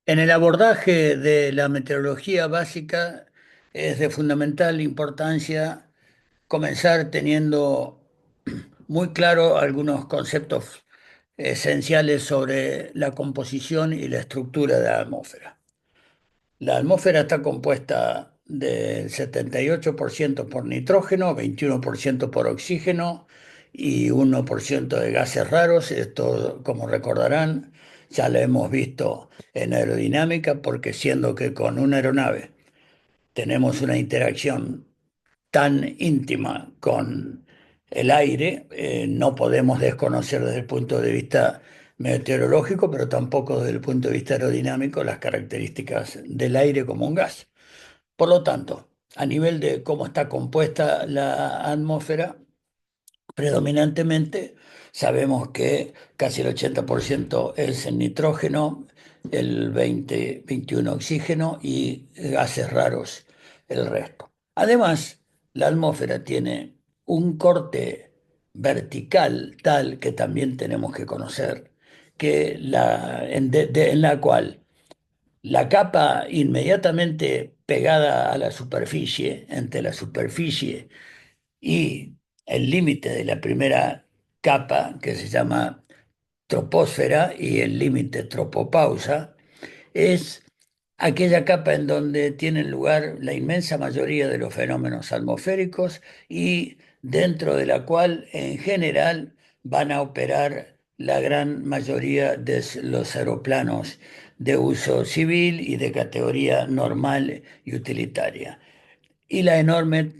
En el abordaje de la meteorología básica es de fundamental importancia comenzar teniendo muy claro algunos conceptos esenciales sobre la composición y la estructura de la atmósfera. La atmósfera está compuesta del 78% por nitrógeno, 21% por oxígeno y 1% de gases raros. Esto, como recordarán, ya lo hemos visto en aerodinámica, porque siendo que con una aeronave tenemos una interacción tan íntima con el aire, no podemos desconocer desde el punto de vista meteorológico, pero tampoco desde el punto de vista aerodinámico las características del aire como un gas. Por lo tanto, a nivel de cómo está compuesta la atmósfera, predominantemente sabemos que casi el 80% es el nitrógeno, el 21 oxígeno y gases raros el resto. Además, la atmósfera tiene un corte vertical tal que también tenemos que conocer, en la cual la capa inmediatamente pegada a la superficie, entre la superficie y el límite de la primera capa, que se llama troposfera, y el límite tropopausa, es aquella capa en donde tienen lugar la inmensa mayoría de los fenómenos atmosféricos y dentro de la cual en general van a operar la gran mayoría de los aeroplanos de uso civil y de categoría normal y utilitaria, y la enorme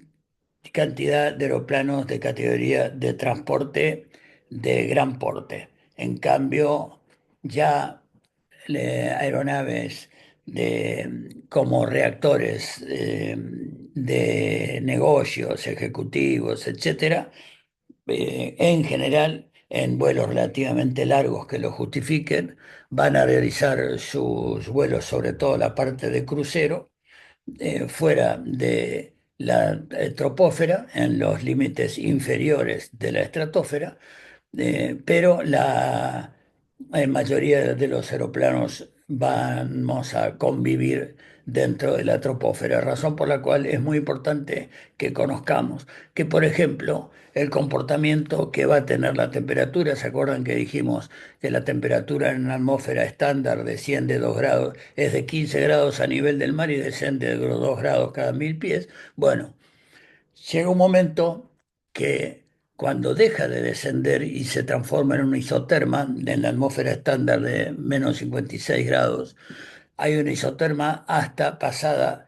cantidad de aeroplanos de categoría de transporte de gran porte. En cambio, ya aeronaves como reactores de negocios, ejecutivos, etcétera, en general, en vuelos relativamente largos que lo justifiquen, van a realizar sus vuelos, sobre todo la parte de crucero, fuera de la troposfera, en los límites inferiores de la estratosfera, pero la mayoría de los aeroplanos vamos a convivir dentro de la troposfera, razón por la cual es muy importante que conozcamos que, por ejemplo, el comportamiento que va a tener la temperatura. ¿Se acuerdan que dijimos que la temperatura en la atmósfera estándar desciende 2 grados, es de 15 grados a nivel del mar y desciende de 2 grados cada 1.000 pies? Bueno, llega un momento que cuando deja de descender y se transforma en una isoterma, en la atmósfera estándar de menos 56 grados, hay una isoterma hasta pasada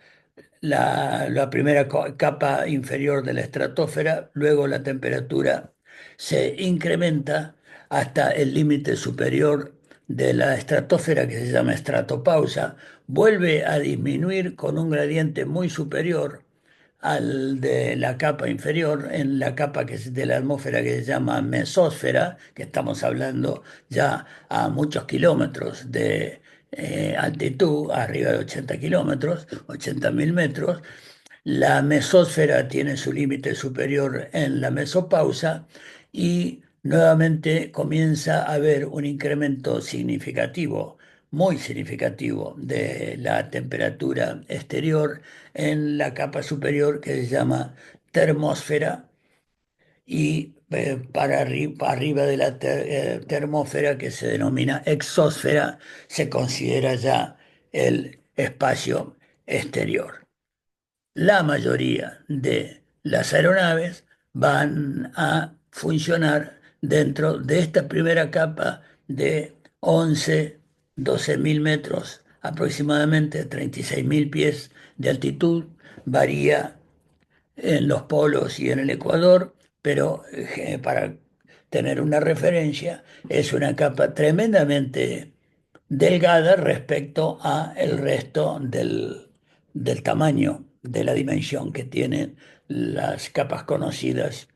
la primera capa inferior de la estratosfera. Luego la temperatura se incrementa hasta el límite superior de la estratosfera, que se llama estratopausa, vuelve a disminuir con un gradiente muy superior al de la capa inferior, en la capa que es de la atmósfera que se llama mesósfera, que estamos hablando ya a muchos kilómetros de altitud, arriba de 80 kilómetros, 80.000 metros. La mesósfera tiene su límite superior en la mesopausa y nuevamente comienza a haber un incremento significativo, muy significativo, de la temperatura exterior en la capa superior, que se llama termósfera, y para arriba de la termósfera, que se denomina exósfera, se considera ya el espacio exterior. La mayoría de las aeronaves van a funcionar dentro de esta primera capa de 11, 12.000 metros, aproximadamente 36.000 pies de altitud. Varía en los polos y en el Ecuador, pero para tener una referencia, es una capa tremendamente delgada respecto a el resto del tamaño, de la dimensión que tienen las capas conocidas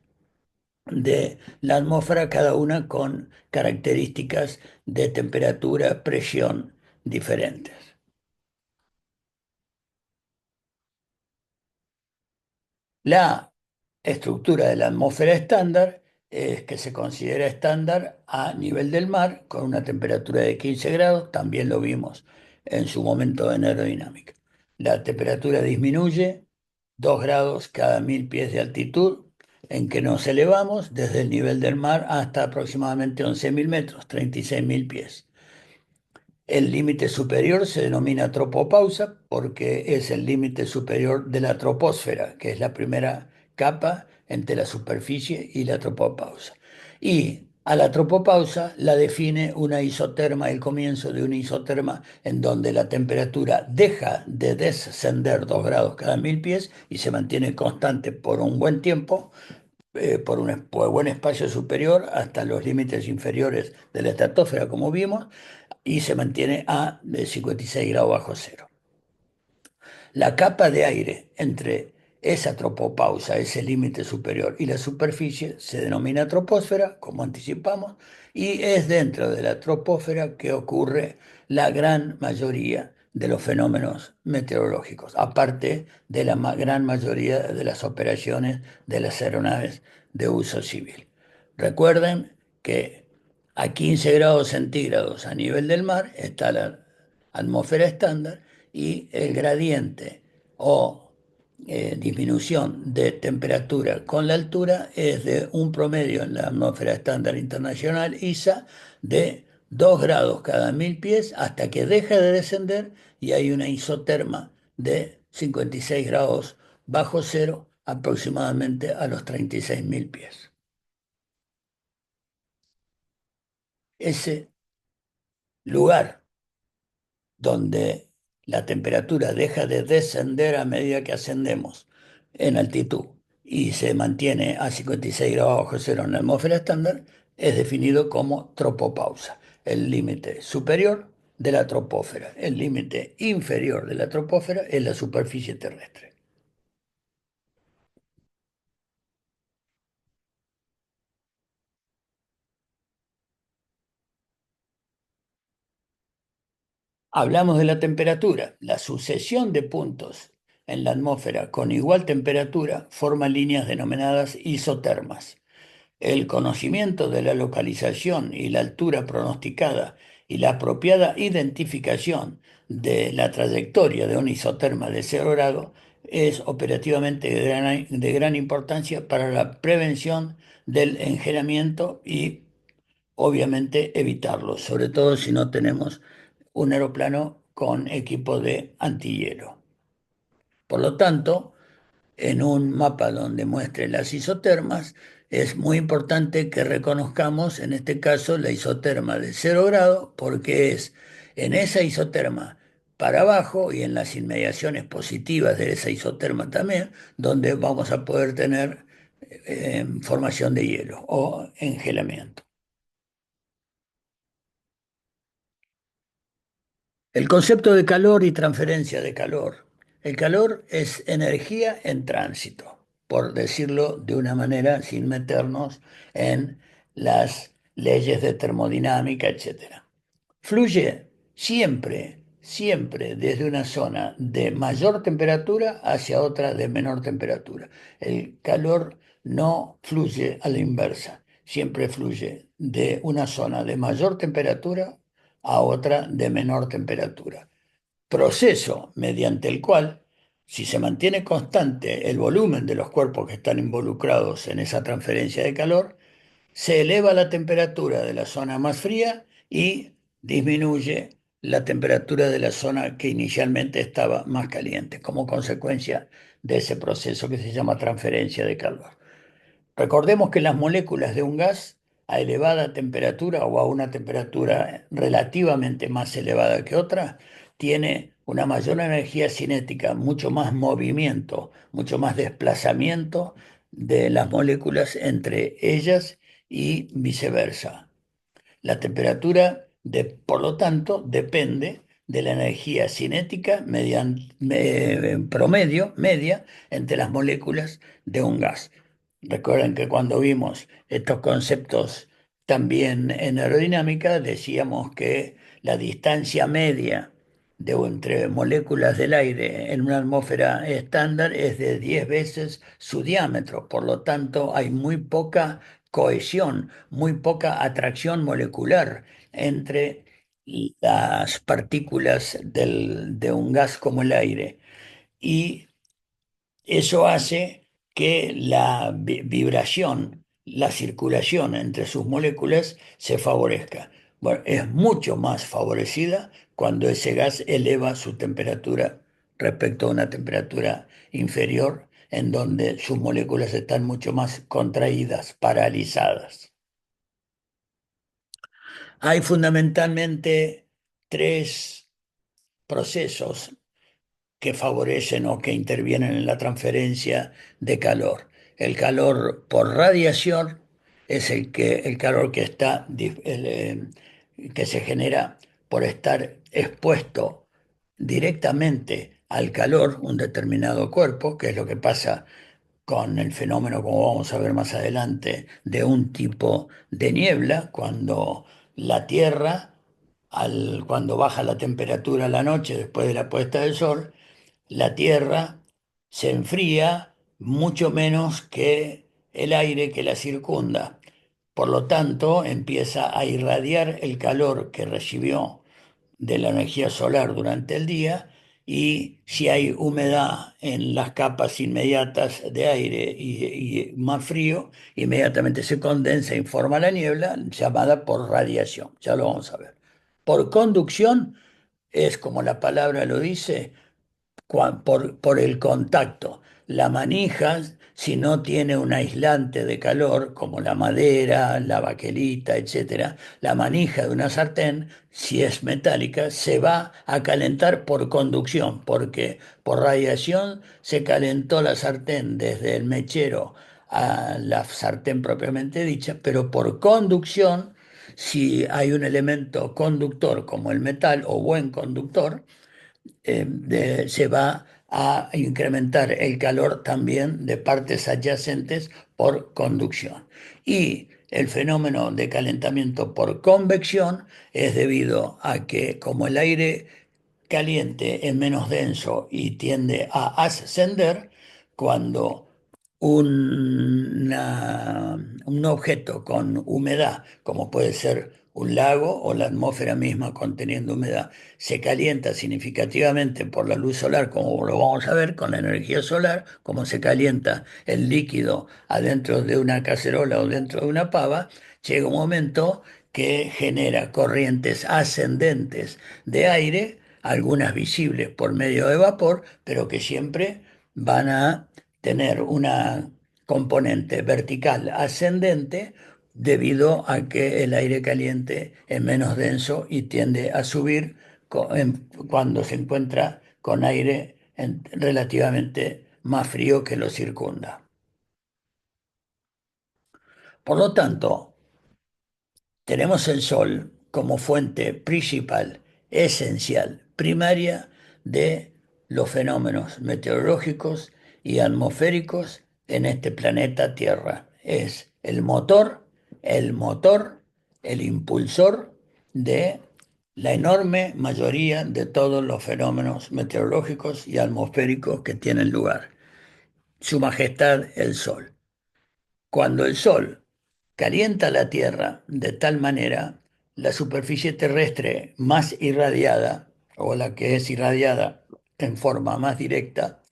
de la atmósfera, cada una con características de temperatura, presión diferentes. La estructura de la atmósfera estándar es que se considera estándar a nivel del mar, con una temperatura de 15 grados, también lo vimos en su momento en aerodinámica. La temperatura disminuye 2 grados cada 1000 pies de altitud en que nos elevamos desde el nivel del mar hasta aproximadamente 11.000 metros, 36.000 pies. El límite superior se denomina tropopausa porque es el límite superior de la troposfera, que es la primera capa entre la superficie y la tropopausa. Y a la tropopausa la define una isoterma, el comienzo de una isoterma en donde la temperatura deja de descender 2 grados cada 1000 pies y se mantiene constante por un buen tiempo, por buen espacio superior hasta los límites inferiores de la estratosfera, como vimos, y se mantiene a 56 grados bajo cero. La capa de aire entre esa tropopausa, ese límite superior, y la superficie se denomina troposfera, como anticipamos, y es dentro de la troposfera que ocurre la gran mayoría de los fenómenos meteorológicos, aparte de la gran mayoría de las operaciones de las aeronaves de uso civil. Recuerden que a 15 grados centígrados a nivel del mar está la atmósfera estándar y el gradiente o disminución de temperatura con la altura es de un promedio en la atmósfera estándar internacional ISA de 2 grados cada 1000 pies hasta que deja de descender y hay una isoterma de 56 grados bajo cero aproximadamente a los 36.000 pies. Ese lugar donde la temperatura deja de descender a medida que ascendemos en altitud y se mantiene a 56 grados bajo cero en la atmósfera estándar, es definido como tropopausa, el límite superior de la troposfera. El límite inferior de la troposfera es la superficie terrestre. Hablamos de la temperatura. La sucesión de puntos en la atmósfera con igual temperatura forma líneas denominadas isotermas. El conocimiento de la localización y la altura pronosticada y la apropiada identificación de la trayectoria de un isoterma de 0 grado es operativamente de gran importancia para la prevención del engelamiento y obviamente evitarlo, sobre todo si no tenemos un aeroplano con equipo de antihielo. Por lo tanto, en un mapa donde muestre las isotermas, es muy importante que reconozcamos, en este caso, la isoterma de 0 grado, porque es en esa isoterma para abajo y en las inmediaciones positivas de esa isoterma también, donde vamos a poder tener formación de hielo o engelamiento. El concepto de calor y transferencia de calor. El calor es energía en tránsito, por decirlo de una manera sin meternos en las leyes de termodinámica, etcétera. Fluye siempre, siempre desde una zona de mayor temperatura hacia otra de menor temperatura. El calor no fluye a la inversa, siempre fluye de una zona de mayor temperatura a otra de menor temperatura. Proceso mediante el cual, si se mantiene constante el volumen de los cuerpos que están involucrados en esa transferencia de calor, se eleva la temperatura de la zona más fría y disminuye la temperatura de la zona que inicialmente estaba más caliente, como consecuencia de ese proceso que se llama transferencia de calor. Recordemos que las moléculas de un gas a elevada temperatura o a una temperatura relativamente más elevada que otra, tiene una mayor energía cinética, mucho más movimiento, mucho más desplazamiento de las moléculas entre ellas y viceversa. La temperatura, por lo tanto, depende de la energía cinética promedio, media, entre las moléculas de un gas. Recuerden que cuando vimos estos conceptos también en aerodinámica, decíamos que la distancia media entre moléculas del aire en una atmósfera estándar es de 10 veces su diámetro. Por lo tanto, hay muy poca cohesión, muy poca atracción molecular entre las partículas de un gas como el aire. Y eso hace que la vibración, la circulación entre sus moléculas se favorezca. Bueno, es mucho más favorecida cuando ese gas eleva su temperatura respecto a una temperatura inferior, en donde sus moléculas están mucho más contraídas, paralizadas. Hay fundamentalmente tres procesos que favorecen o que intervienen en la transferencia de calor. El calor por radiación es el calor que que se genera por estar expuesto directamente al calor un determinado cuerpo, que es lo que pasa con el fenómeno, como vamos a ver más adelante, de un tipo de niebla, cuando la Tierra, cuando baja la temperatura a la noche después de la puesta del sol, la Tierra se enfría mucho menos que el aire que la circunda. Por lo tanto, empieza a irradiar el calor que recibió de la energía solar durante el día, y si hay humedad en las capas inmediatas de aire y más frío, inmediatamente se condensa y forma la niebla llamada por radiación. Ya lo vamos a ver. Por conducción es, como la palabra lo dice, por el contacto. La manija, si no tiene un aislante de calor, como la madera, la baquelita, etcétera, la manija de una sartén, si es metálica, se va a calentar por conducción, porque por radiación se calentó la sartén desde el mechero a la sartén propiamente dicha, pero por conducción, si hay un elemento conductor como el metal o buen conductor, se va a incrementar el calor también de partes adyacentes por conducción. Y el fenómeno de calentamiento por convección es debido a que, como el aire caliente es menos denso y tiende a ascender, cuando un objeto con humedad, como puede ser un lago o la atmósfera misma conteniendo humedad, se calienta significativamente por la luz solar, como lo vamos a ver con la energía solar, como se calienta el líquido adentro de una cacerola o dentro de una pava, llega un momento que genera corrientes ascendentes de aire, algunas visibles por medio de vapor, pero que siempre van a tener una componente vertical ascendente, debido a que el aire caliente es menos denso y tiende a subir cuando se encuentra con aire relativamente más frío que lo circunda. Por lo tanto, tenemos el Sol como fuente principal, esencial, primaria de los fenómenos meteorológicos y atmosféricos en este planeta Tierra. Es el motor, el impulsor de la enorme mayoría de todos los fenómenos meteorológicos y atmosféricos que tienen lugar. Su Majestad el Sol. Cuando el Sol calienta la Tierra de tal manera, la superficie terrestre más irradiada, o la que es irradiada en forma más directa,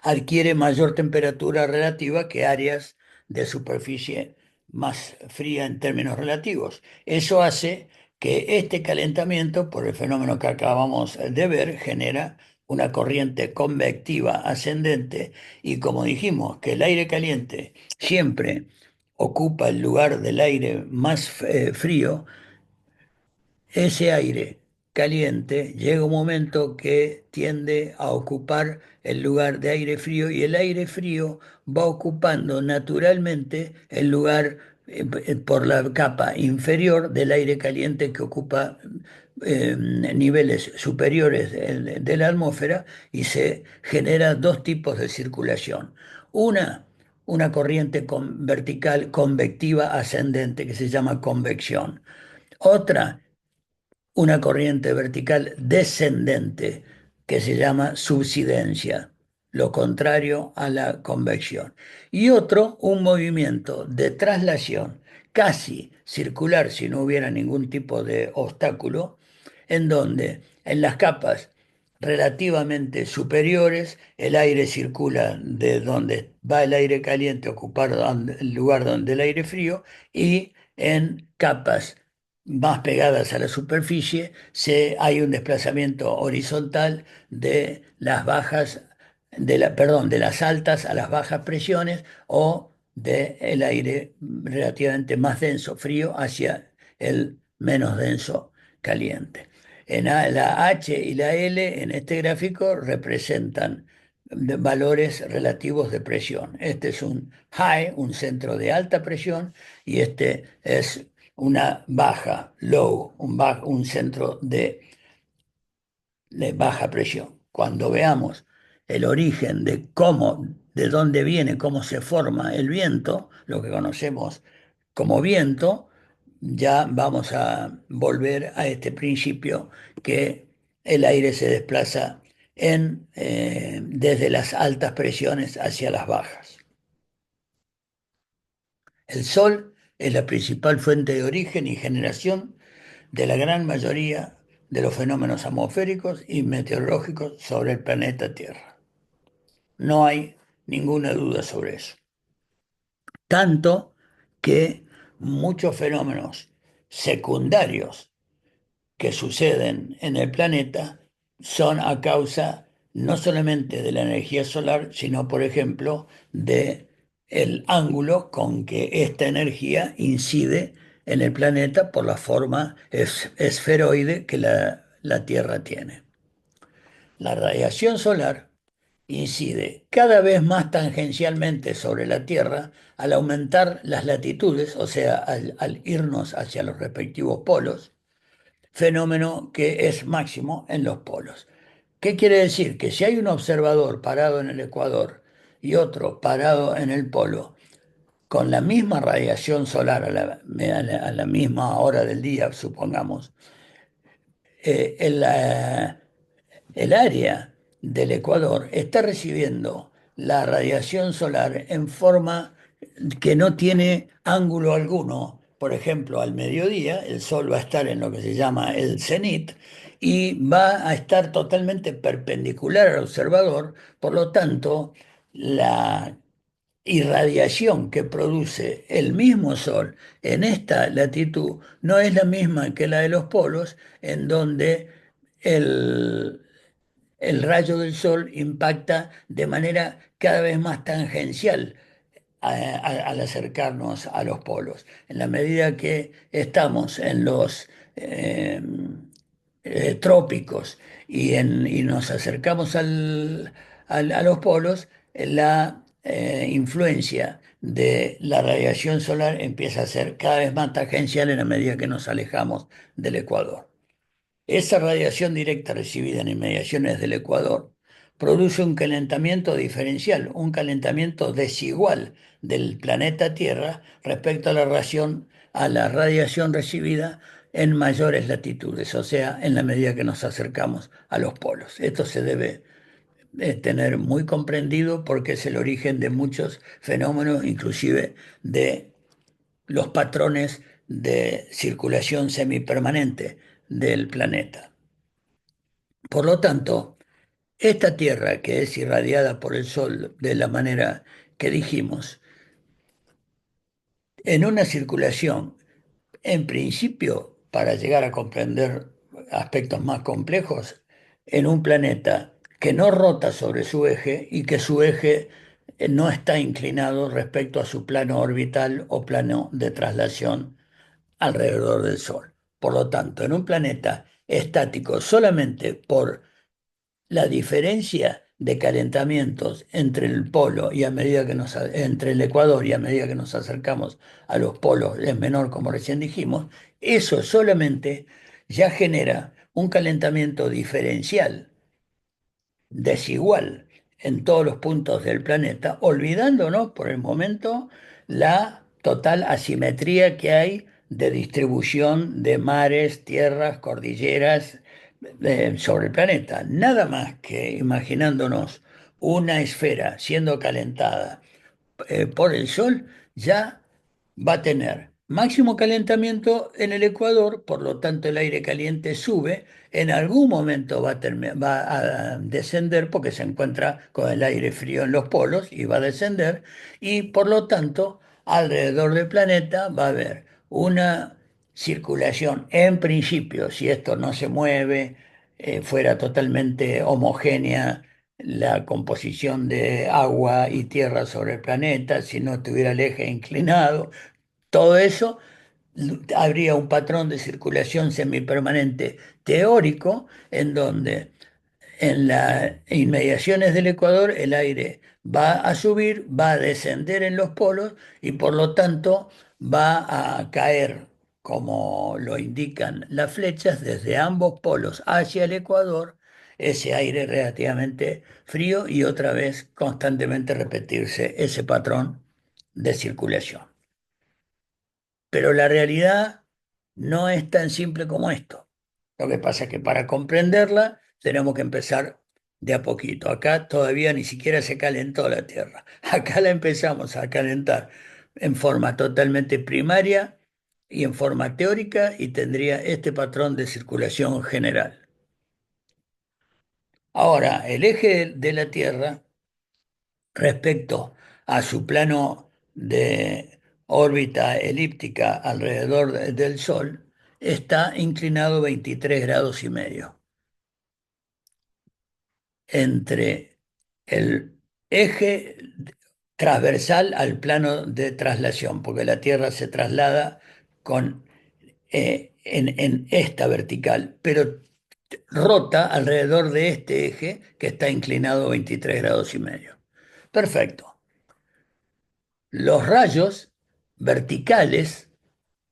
adquiere mayor temperatura relativa que áreas de superficie más fría en términos relativos. Eso hace que este calentamiento, por el fenómeno que acabamos de ver, genera una corriente convectiva ascendente, y como dijimos que el aire caliente siempre ocupa el lugar del aire más frío, ese aire caliente llega un momento que tiende a ocupar el lugar de aire frío, y el aire frío va ocupando naturalmente el lugar por la capa inferior del aire caliente que ocupa niveles superiores de la atmósfera, y se genera dos tipos de circulación. Una, una corriente vertical convectiva ascendente que se llama convección. Otra, una corriente vertical descendente que se llama subsidencia, lo contrario a la convección. Y otro, un movimiento de traslación casi circular si no hubiera ningún tipo de obstáculo, en donde en las capas relativamente superiores el aire circula de donde va el aire caliente a ocupar el lugar donde el aire frío, y en capas más pegadas a la superficie hay un desplazamiento horizontal de las bajas, perdón, de las altas a las bajas presiones, o del aire relativamente más denso, frío, hacia el menos denso, caliente. La H y la L en este gráfico representan valores relativos de presión. Este es un high, un centro de alta presión, y este es una baja, low, un centro de baja presión. Cuando veamos el origen de cómo, de dónde viene, cómo se forma el viento, lo que conocemos como viento, ya vamos a volver a este principio que el aire se desplaza desde las altas presiones hacia las bajas. El Sol es la principal fuente de origen y generación de la gran mayoría de los fenómenos atmosféricos y meteorológicos sobre el planeta Tierra. No hay ninguna duda sobre eso. Tanto que muchos fenómenos secundarios que suceden en el planeta son a causa no solamente de la energía solar, sino, por ejemplo, de el ángulo con que esta energía incide en el planeta por la forma esferoide que la Tierra tiene. La radiación solar incide cada vez más tangencialmente sobre la Tierra al aumentar las latitudes, o sea, al irnos hacia los respectivos polos, fenómeno que es máximo en los polos. ¿Qué quiere decir? Que si hay un observador parado en el ecuador y otro parado en el polo, con la misma radiación solar a la misma hora del día, supongamos, eh, el, eh, el área del Ecuador está recibiendo la radiación solar en forma que no tiene ángulo alguno. Por ejemplo, al mediodía el Sol va a estar en lo que se llama el cenit y va a estar totalmente perpendicular al observador. Por lo tanto, la irradiación que produce el mismo Sol en esta latitud no es la misma que la de los polos, en donde el, el rayo del Sol impacta de manera cada vez más tangencial al acercarnos a los polos. En la medida que estamos en los trópicos y nos acercamos a los polos, la influencia de la radiación solar empieza a ser cada vez más tangencial en la medida que nos alejamos del Ecuador. Esa radiación directa recibida en inmediaciones del Ecuador produce un calentamiento diferencial, un calentamiento desigual del planeta Tierra respecto a la radiación recibida en mayores latitudes, o sea, en la medida que nos acercamos a los polos. Esto se debe tener muy comprendido porque es el origen de muchos fenómenos, inclusive de los patrones de circulación semipermanente del planeta. Por lo tanto, esta Tierra que es irradiada por el Sol de la manera que dijimos, en una circulación, en principio, para llegar a comprender aspectos más complejos, en un planeta que no rota sobre su eje y que su eje no está inclinado respecto a su plano orbital o plano de traslación alrededor del Sol. Por lo tanto, en un planeta estático solamente por la diferencia de calentamientos entre el polo y a medida que entre el Ecuador y a medida que nos acercamos a los polos es menor, como recién dijimos, eso solamente ya genera un calentamiento diferencial desigual en todos los puntos del planeta, olvidándonos por el momento la total asimetría que hay de distribución de mares, tierras, cordilleras sobre el planeta. Nada más que imaginándonos una esfera siendo calentada por el Sol, ya va a tener máximo calentamiento en el Ecuador, por lo tanto el aire caliente sube, en algún momento va a descender porque se encuentra con el aire frío en los polos y va a descender, y por lo tanto alrededor del planeta va a haber una circulación, en principio, si esto no se mueve, fuera totalmente homogénea la composición de agua y tierra sobre el planeta, si no tuviera el eje inclinado, todo eso, habría un patrón de circulación semipermanente teórico en donde en las inmediaciones del Ecuador el aire va a subir, va a descender en los polos y por lo tanto va a caer, como lo indican las flechas, desde ambos polos hacia el Ecuador, ese aire relativamente frío y otra vez constantemente repetirse ese patrón de circulación. Pero la realidad no es tan simple como esto. Lo que pasa es que para comprenderla tenemos que empezar de a poquito. Acá todavía ni siquiera se calentó la Tierra. Acá la empezamos a calentar en forma totalmente primaria y en forma teórica y tendría este patrón de circulación general. Ahora, el eje de la Tierra respecto a su plano de órbita elíptica alrededor del Sol, está inclinado 23 grados y medio entre el eje transversal al plano de traslación, porque la Tierra se traslada en esta vertical, pero rota alrededor de este eje que está inclinado 23 grados y medio. Perfecto. Los rayos verticales,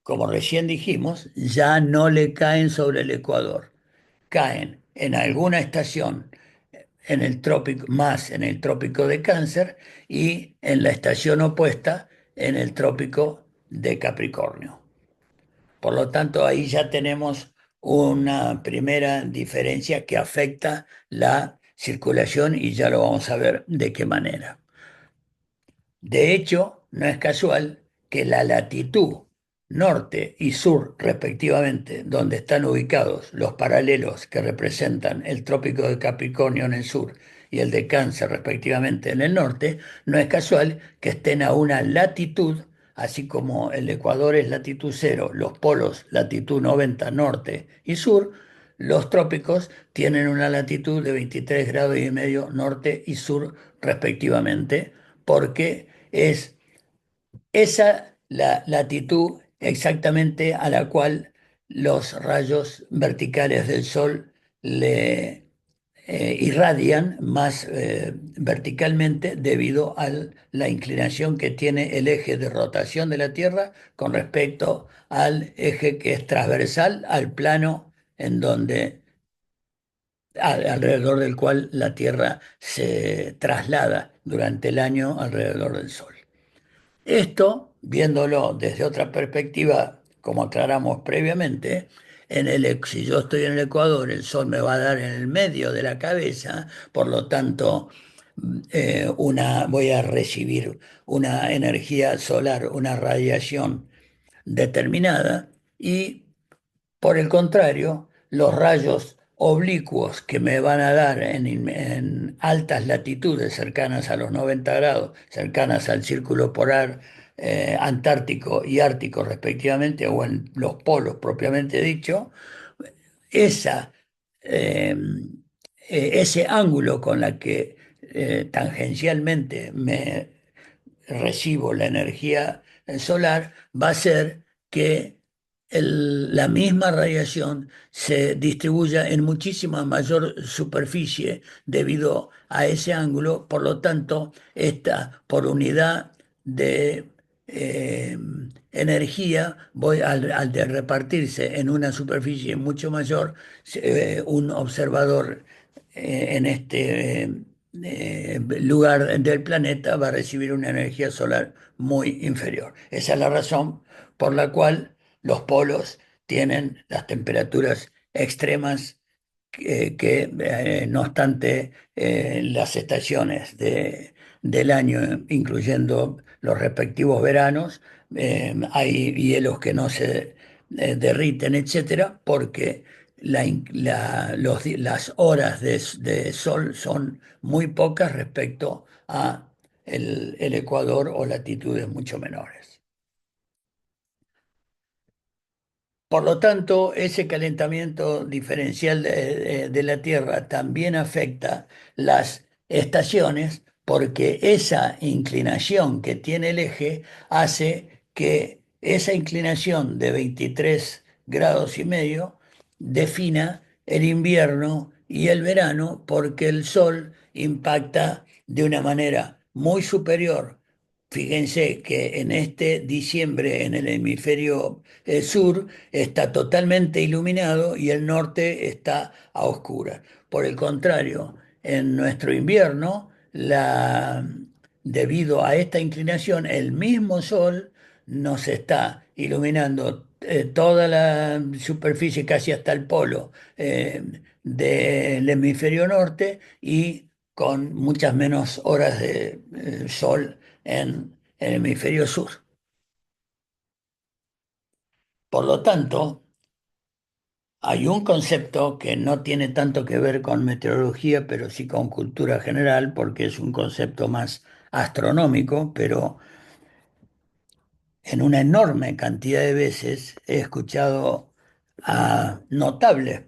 como recién dijimos, ya no le caen sobre el ecuador, caen en alguna estación en el trópico, más en el trópico de Cáncer y en la estación opuesta en el trópico de Capricornio. Por lo tanto, ahí ya tenemos una primera diferencia que afecta la circulación y ya lo vamos a ver de qué manera. De hecho, no es casual que la latitud norte y sur, respectivamente, donde están ubicados los paralelos que representan el trópico de Capricornio en el sur y el de Cáncer, respectivamente, en el norte, no es casual que estén a una latitud, así como el Ecuador es latitud cero, los polos latitud 90 norte y sur, los trópicos tienen una latitud de 23 grados y medio norte y sur, respectivamente, porque es esa la latitud exactamente a la cual los rayos verticales del Sol le irradian más verticalmente debido a la inclinación que tiene el eje de rotación de la Tierra con respecto al eje que es transversal al plano en donde alrededor del cual la Tierra se traslada durante el año alrededor del Sol. Esto, viéndolo desde otra perspectiva, como aclaramos previamente, si yo estoy en el Ecuador, el sol me va a dar en el medio de la cabeza, por lo tanto, voy a recibir una energía solar, una radiación determinada, y por el contrario, los rayos oblicuos que me van a dar en altas latitudes cercanas a los 90 grados, cercanas al círculo polar antártico y ártico respectivamente, o en los polos propiamente dicho, esa, eh, ese ángulo con la que tangencialmente me recibo la energía solar va a ser que la misma radiación se distribuya en muchísima mayor superficie debido a ese ángulo. Por lo tanto, esta por unidad de eh, energía, al de repartirse en una superficie mucho mayor, un observador en este lugar del planeta va a recibir una energía solar muy inferior. Esa es la razón por la cual los polos tienen las temperaturas extremas no obstante, las estaciones del año, incluyendo los respectivos veranos, hay hielos que no se derriten, etcétera, porque las horas de sol son muy pocas respecto a el Ecuador o latitudes mucho menores. Por lo tanto, ese calentamiento diferencial de la Tierra también afecta las estaciones porque esa inclinación que tiene el eje hace que esa inclinación de 23 grados y medio defina el invierno y el verano porque el Sol impacta de una manera muy superior. Fíjense que en este diciembre en el hemisferio sur está totalmente iluminado y el norte está a oscuras. Por el contrario, en nuestro invierno, debido a esta inclinación, el mismo sol nos está iluminando toda la superficie, casi hasta el polo del hemisferio norte y con muchas menos horas de sol en el hemisferio sur. Por lo tanto, hay un concepto que no tiene tanto que ver con meteorología, pero sí con cultura general, porque es un concepto más astronómico, pero en una enorme cantidad de veces he escuchado a notables,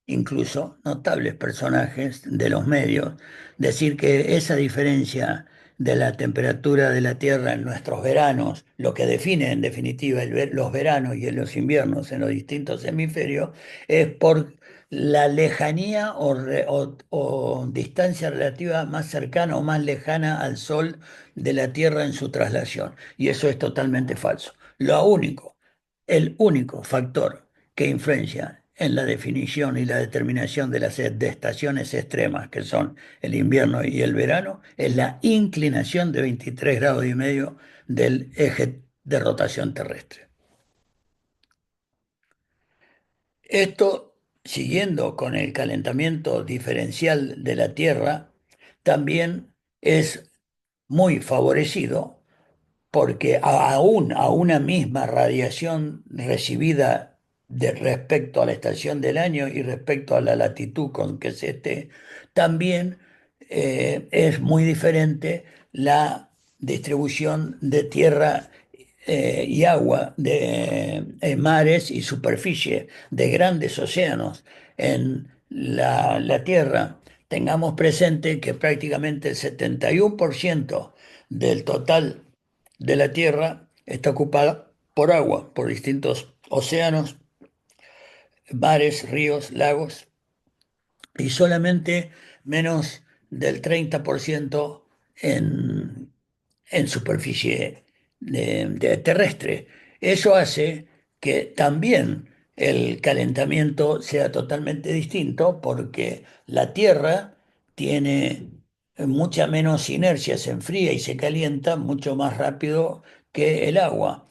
incluso notables personajes de los medios, decir que esa diferencia de la temperatura de la Tierra en nuestros veranos, lo que define en definitiva los veranos y en los inviernos en los distintos hemisferios, es por la lejanía o distancia relativa más cercana o más lejana al Sol de la Tierra en su traslación. Y eso es totalmente falso. El único factor que influencia en la definición y la determinación de las de estaciones extremas, que son el invierno y el verano, es la inclinación de 23 grados y medio del eje de rotación terrestre. Esto, siguiendo con el calentamiento diferencial de la Tierra, también es muy favorecido porque aún a una misma radiación recibida respecto a la estación del año y respecto a la latitud con que se esté, también es muy diferente la distribución de tierra y agua, de mares y superficie, de grandes océanos en la Tierra. Tengamos presente que prácticamente el 71% del total de la Tierra está ocupada por agua, por distintos océanos, mares, ríos, lagos, y solamente menos del 30% en superficie terrestre. Eso hace que también el calentamiento sea totalmente distinto porque la Tierra tiene mucha menos inercia, se enfría y se calienta mucho más rápido que el agua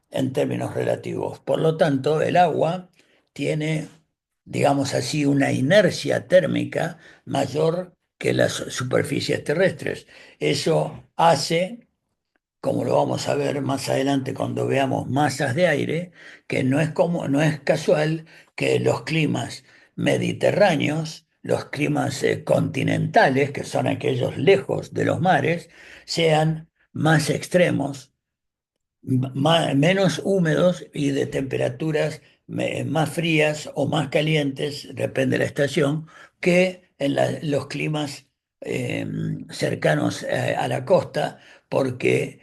en términos relativos. Por lo tanto, el agua tiene, digamos así, una inercia térmica mayor que las superficies terrestres. Eso hace, como lo vamos a ver más adelante cuando veamos masas de aire, que no es casual que los climas mediterráneos, los climas continentales, que son aquellos lejos de los mares, sean más extremos, menos húmedos y de temperaturas más frías o más calientes, depende de la estación, que en los climas eh, cercanos a la costa, porque,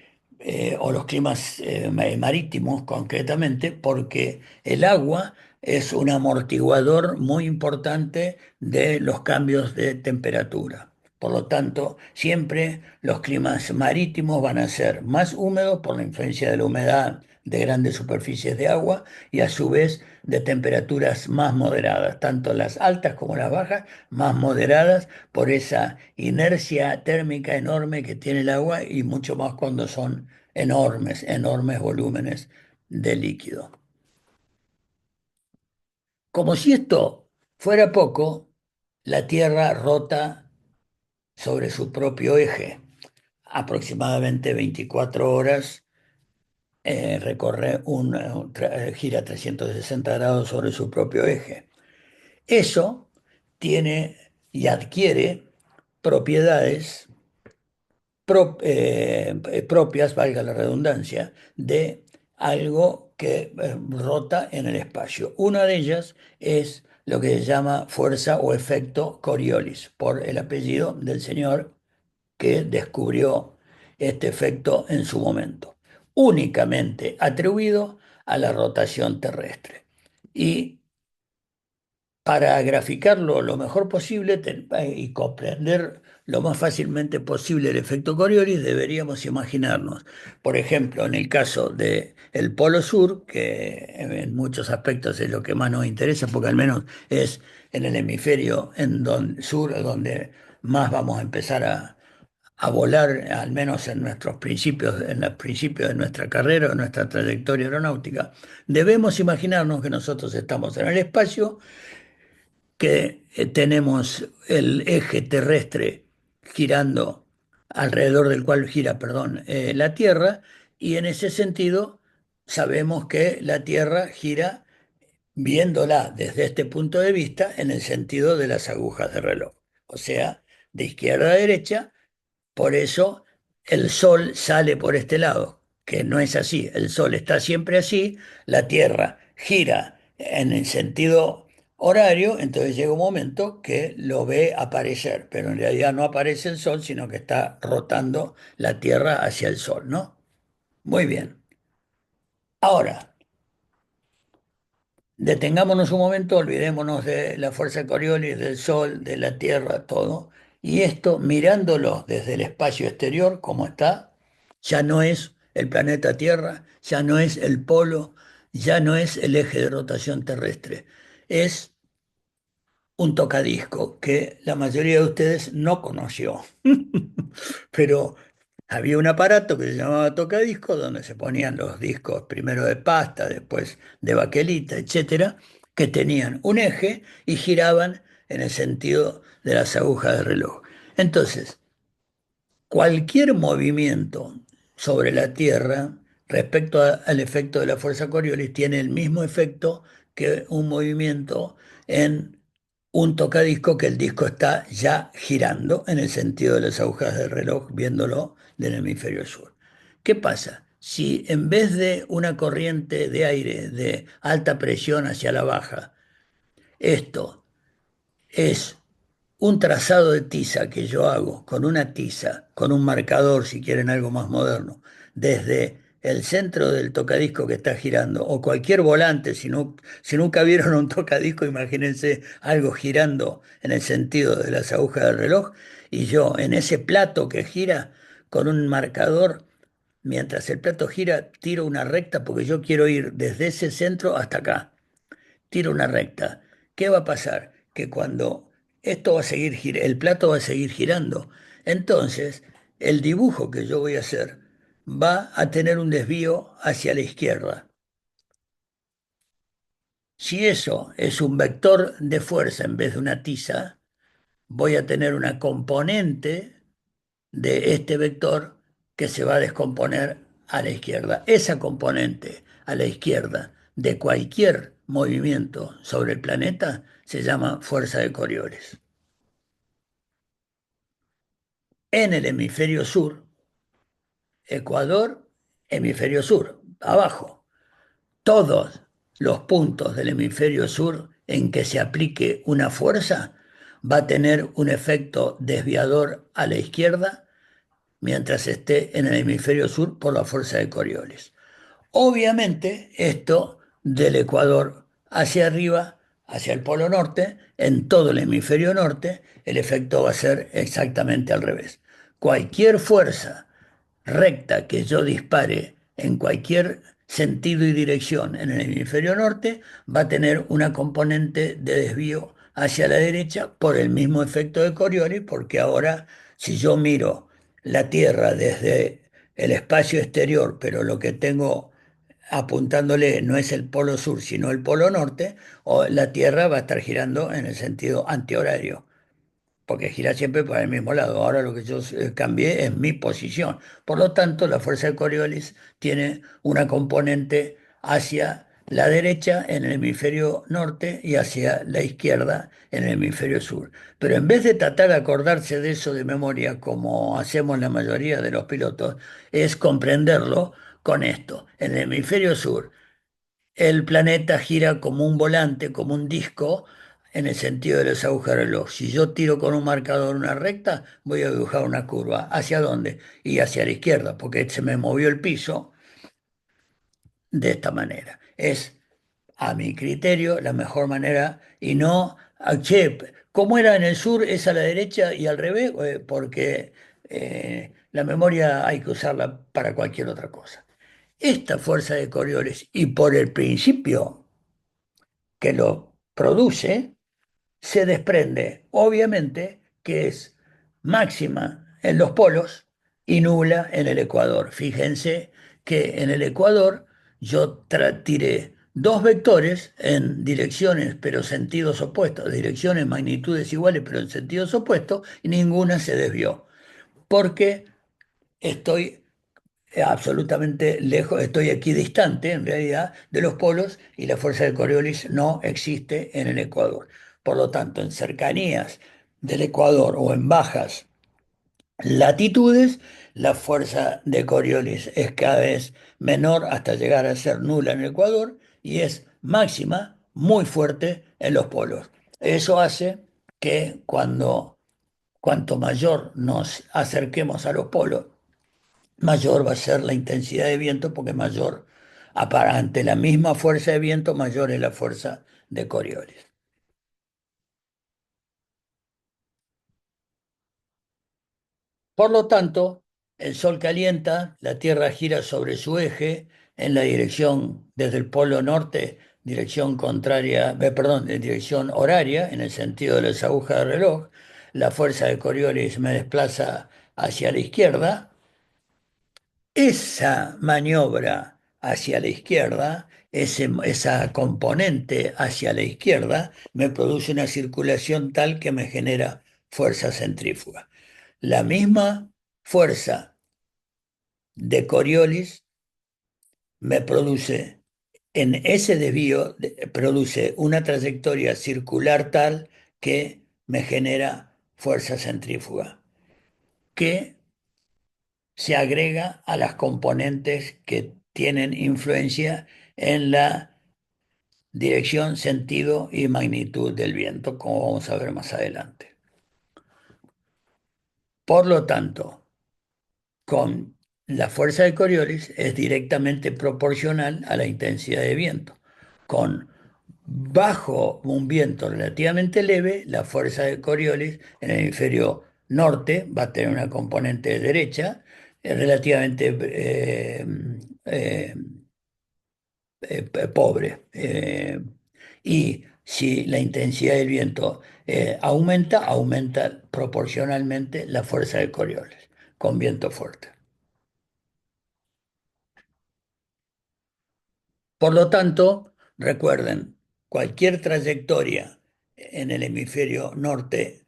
o los climas marítimos concretamente, porque el agua es un amortiguador muy importante de los cambios de temperatura. Por lo tanto, siempre los climas marítimos van a ser más húmedos por la influencia de la humedad de grandes superficies de agua y a su vez de temperaturas más moderadas, tanto las altas como las bajas, más moderadas por esa inercia térmica enorme que tiene el agua y mucho más cuando son enormes, enormes volúmenes de líquido. Como si esto fuera poco, la Tierra rota sobre su propio eje aproximadamente 24 horas gira 360 grados sobre su propio eje. Eso tiene y adquiere propiedades propias, valga la redundancia, de algo que rota en el espacio. Una de ellas es lo que se llama fuerza o efecto Coriolis, por el apellido del señor que descubrió este efecto en su momento, únicamente atribuido a la rotación terrestre. Y para graficarlo lo mejor posible y comprender lo más fácilmente posible el efecto Coriolis, deberíamos imaginarnos, por ejemplo, en el caso del Polo Sur, que en muchos aspectos es lo que más nos interesa, porque al menos es en el hemisferio sur donde más vamos a empezar a volar, al menos en nuestros principios, en los principios de nuestra carrera, de nuestra trayectoria aeronáutica, debemos imaginarnos que nosotros estamos en el espacio, que tenemos el eje terrestre girando, alrededor del cual gira, perdón, la Tierra, y en ese sentido sabemos que la Tierra gira viéndola desde este punto de vista en el sentido de las agujas de reloj, o sea, de izquierda a derecha. Por eso el Sol sale por este lado, que no es así. El Sol está siempre así, la Tierra gira en el sentido horario, entonces llega un momento que lo ve aparecer, pero en realidad no aparece el Sol, sino que está rotando la Tierra hacia el Sol, ¿no? Muy bien. Ahora, detengámonos un momento, olvidémonos de la fuerza Coriolis, del Sol, de la Tierra, todo. Y esto, mirándolo desde el espacio exterior, como está, ya no es el planeta Tierra, ya no es el polo, ya no es el eje de rotación terrestre. Es un tocadisco que la mayoría de ustedes no conoció. Pero había un aparato que se llamaba tocadiscos, donde se ponían los discos primero de pasta, después de baquelita, etcétera, que tenían un eje y giraban en el sentido de las agujas de reloj. Entonces, cualquier movimiento sobre la Tierra respecto al efecto de la fuerza Coriolis tiene el mismo efecto que un movimiento en un tocadisco, que el disco está ya girando en el sentido de las agujas del reloj, viéndolo del hemisferio sur. ¿Qué pasa? Si en vez de una corriente de aire de alta presión hacia la baja, esto es un trazado de tiza que yo hago con una tiza, con un marcador, si quieren algo más moderno, desde el centro del tocadisco que está girando, o cualquier volante, si nunca vieron un tocadisco, imagínense algo girando en el sentido de las agujas del reloj, y yo en ese plato que gira con un marcador, mientras el plato gira, tiro una recta porque yo quiero ir desde ese centro hasta acá, tiro una recta. ¿Qué va a pasar? Que cuando esto va a seguir el plato va a seguir girando, entonces el dibujo que yo voy a hacer va a tener un desvío hacia la izquierda. Si eso es un vector de fuerza en vez de una tiza, voy a tener una componente de este vector que se va a descomponer a la izquierda. Esa componente a la izquierda de cualquier movimiento sobre el planeta se llama fuerza de Coriolis. En el hemisferio sur, Ecuador, hemisferio sur, abajo, todos los puntos del hemisferio sur en que se aplique una fuerza va a tener un efecto desviador a la izquierda mientras esté en el hemisferio sur por la fuerza de Coriolis. Obviamente, esto del Ecuador hacia arriba, hacia el Polo Norte, en todo el hemisferio norte, el efecto va a ser exactamente al revés. Cualquier fuerza recta que yo dispare en cualquier sentido y dirección en el hemisferio norte va a tener una componente de desvío hacia la derecha por el mismo efecto de Coriolis, porque ahora si yo miro la Tierra desde el espacio exterior, pero lo que tengo apuntándole no es el polo sur, sino el polo norte, o la Tierra va a estar girando en el sentido antihorario. porque gira siempre para el mismo lado. Ahora lo que yo cambié es mi posición. Por lo tanto, la fuerza de Coriolis tiene una componente hacia la derecha en el hemisferio norte y hacia la izquierda en el hemisferio sur. Pero en vez de tratar de acordarse de eso de memoria, como hacemos la mayoría de los pilotos, es comprenderlo con esto. En el hemisferio sur, el planeta gira como un volante, como un disco, en el sentido de los agujeros del reloj. Si yo tiro con un marcador una recta, voy a dibujar una curva. ¿Hacia dónde? Y hacia la izquierda, porque se me movió el piso de esta manera. Es, a mi criterio, la mejor manera y no, che, como era en el sur, es a la derecha y al revés, porque la memoria hay que usarla para cualquier otra cosa. Esta fuerza de Coriolis y por el principio que lo produce, se desprende, obviamente, que es máxima en los polos y nula en el ecuador. Fíjense que en el ecuador yo tiré dos vectores en direcciones, pero sentidos opuestos, direcciones, magnitudes iguales, pero en sentidos opuestos, y ninguna se desvió, porque estoy absolutamente lejos, estoy aquí distante en realidad de los polos y la fuerza de Coriolis no existe en el Ecuador. Por lo tanto, en cercanías del Ecuador o en bajas latitudes, la fuerza de Coriolis es cada vez menor hasta llegar a ser nula en el Ecuador y es máxima, muy fuerte en los polos. Eso hace que cuanto mayor nos acerquemos a los polos, mayor va a ser la intensidad de viento porque mayor, ante la misma fuerza de viento, mayor es la fuerza de Coriolis. Por lo tanto, el Sol calienta, la Tierra gira sobre su eje en la dirección desde el polo norte, dirección contraria, perdón, en dirección horaria, en el sentido de las agujas del reloj. La fuerza de Coriolis me desplaza hacia la izquierda. Esa maniobra hacia la izquierda, esa componente hacia la izquierda, me produce una circulación tal que me genera fuerza centrífuga. La misma fuerza de Coriolis me produce, en ese desvío, produce una trayectoria circular tal que me genera fuerza centrífuga, que se agrega a las componentes que tienen influencia en la dirección, sentido y magnitud del viento, como vamos a ver más adelante. Por lo tanto, con la fuerza de Coriolis es directamente proporcional a la intensidad de viento. Con bajo un viento relativamente leve, la fuerza de Coriolis en el hemisferio norte va a tener una componente derecha relativamente eh, pobre. Y si la intensidad del viento aumenta, aumenta proporcionalmente la fuerza de Coriolis con viento fuerte. Por lo tanto, recuerden, cualquier trayectoria en el hemisferio norte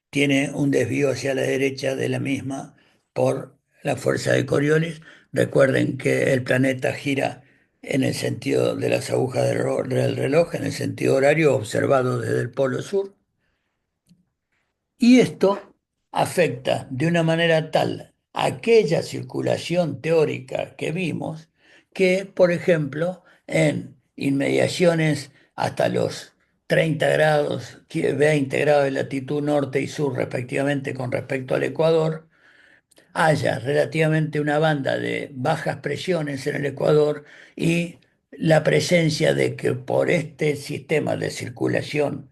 tiene un desvío hacia la derecha de la misma por la fuerza de Coriolis. Recuerden que el planeta gira en el sentido de las agujas del reloj, en el sentido horario observado desde el polo sur. Y esto afecta de una manera tal aquella circulación teórica que vimos que, por ejemplo, en inmediaciones hasta los 30 grados, 20 grados de latitud norte y sur respectivamente con respecto al Ecuador, haya relativamente una banda de bajas presiones en el Ecuador y la presencia de que por este sistema de circulación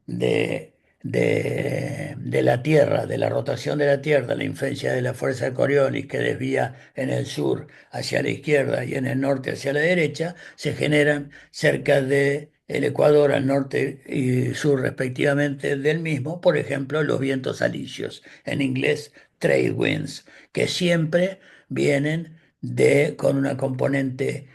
de la Tierra, de la rotación de la Tierra, la influencia de la fuerza de Coriolis que desvía en el sur hacia la izquierda y en el norte hacia la derecha, se generan cerca de el Ecuador al norte y sur respectivamente del mismo, por ejemplo, los vientos alisios, en inglés trade winds, que siempre vienen con una componente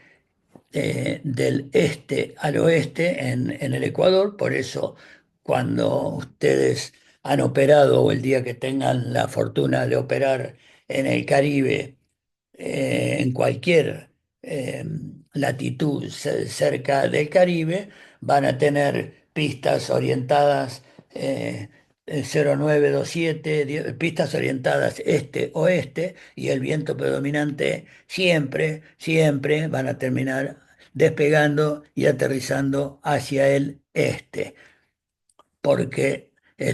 del este al oeste en el Ecuador. Por eso cuando ustedes han operado o el día que tengan la fortuna de operar en el Caribe, en cualquier eh, latitud cerca del Caribe, van a tener pistas orientadas 0927, pistas orientadas este-oeste, y el viento predominante siempre, siempre van a terminar despegando y aterrizando hacia el este, porque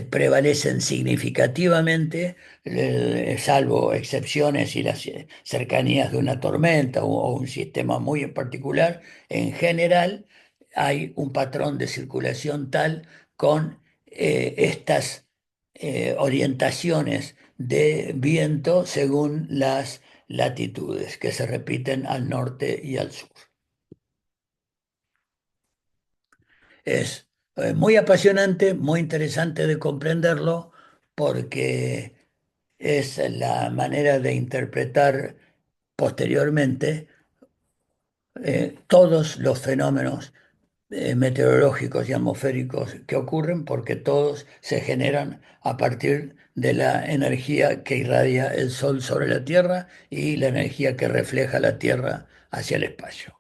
prevalecen significativamente, salvo excepciones y las cercanías de una tormenta o un sistema muy en particular. En general hay un patrón de circulación tal con estas orientaciones de viento según las latitudes, que se repiten al norte y al sur. Es muy apasionante, muy interesante de comprenderlo, porque es la manera de interpretar posteriormente todos los fenómenos meteorológicos y atmosféricos que ocurren, porque todos se generan a partir de la energía que irradia el Sol sobre la Tierra y la energía que refleja la Tierra hacia el espacio.